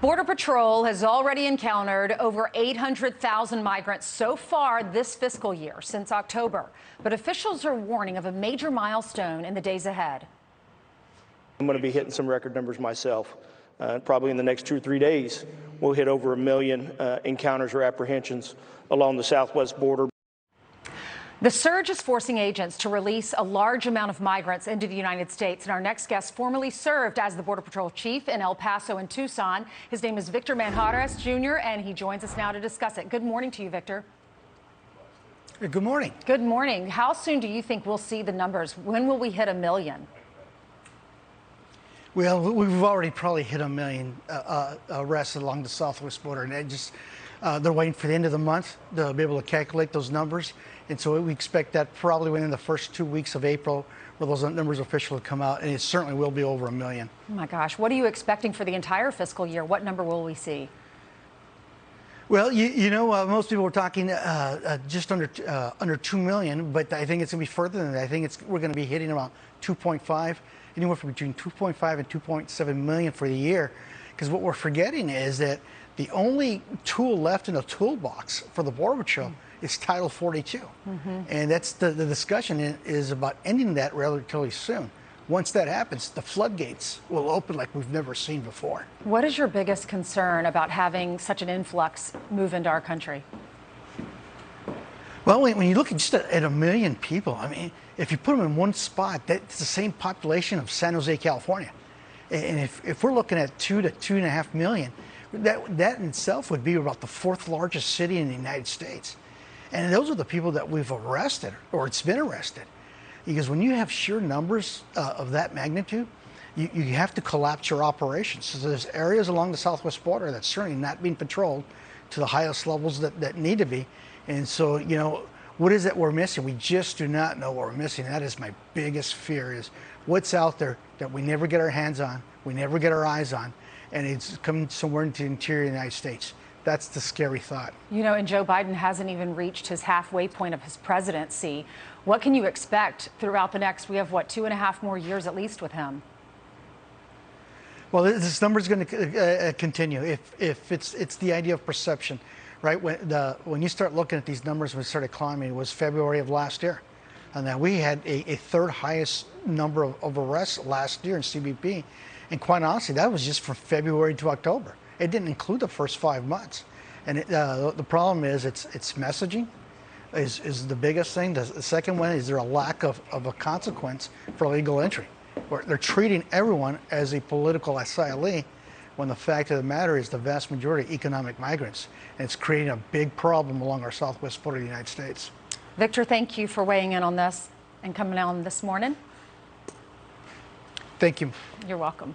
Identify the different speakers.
Speaker 1: Border Patrol has already encountered over 800,000 migrants so far this fiscal year, since October. But officials are warning of a major milestone in the days ahead.
Speaker 2: I'm going to be hitting some record numbers myself. Probably in the next 2 or 3 days, we'll hit over 1 million encounters or apprehensions along the southwest border.
Speaker 1: The surge is forcing agents to release a large amount of migrants into the United States. And our next guest formerly served as the Border Patrol chief in El Paso and Tucson. His name is Victor Manjarrez, Jr., and he joins us now to discuss it. Good morning to you, Victor.
Speaker 3: Good morning.
Speaker 1: Good morning. How soon do you think we'll see the numbers? When will we hit 1 million?
Speaker 3: Well, we've already probably hit 1 million arrests along the southwest border, and they're waiting for the end of the month to be able to calculate those numbers. And so we expect that probably within the first 2 weeks of April, where those numbers officially come out, and it certainly will be over 1 million.
Speaker 1: Oh my gosh, what are you expecting for the entire fiscal year? What number will we see?
Speaker 3: Well, most people were talking just under 2 million, but I think it's going to be further than that. I think we're going to be hitting around 2.5, anywhere from between 2.5 and 2.7 million for the year. Because what we're forgetting is that the only tool left in the toolbox for the Border Patrol is Title 42. And that's the discussion is about ending that relatively soon. Once that happens, the floodgates will open like we've never seen before.
Speaker 1: What is your biggest concern about having such an influx move into our country?
Speaker 3: Well, when you look at 1 million people, I mean, if you put them in one spot, that's the same population of San Jose, California. And if we're looking at 2 to 2.5 million, that in itself would be about the 4th largest city in the United States. And those are the people that we've arrested, or it's been arrested. Because when you have sheer numbers of that magnitude, you have to collapse your operations. So there's areas along the southwest border that's certainly not being patrolled to the highest levels that need to be. And so, what is it we're missing? We just do not know what we're missing. That is my biggest fear, is what's out there that we never get our hands on, we never get our eyes on, and it's coming somewhere into the interior of the United States. That's the scary thought.
Speaker 1: And Joe Biden hasn't even reached his halfway point of his presidency. What can you expect throughout the next, we have what, 2.5 more years at least with him?
Speaker 3: Well, this number is going to continue. If it's the idea of perception, right? When you start looking at these numbers, when we started climbing, it was February of last year. And then we had a 3rd highest number of arrests last year in CBP. And quite honestly, that was just from February to October. It didn't include the first 5 months. And the problem is it's messaging is the biggest thing. The second one is there a lack of a consequence for illegal entry, where they're treating everyone as a political asylee, when the fact of the matter is the vast majority are economic migrants. And it's creating a big problem along our southwest border of the United States.
Speaker 1: Victor, thank you for weighing in on this and coming on this morning.
Speaker 3: Thank you.
Speaker 1: You're welcome.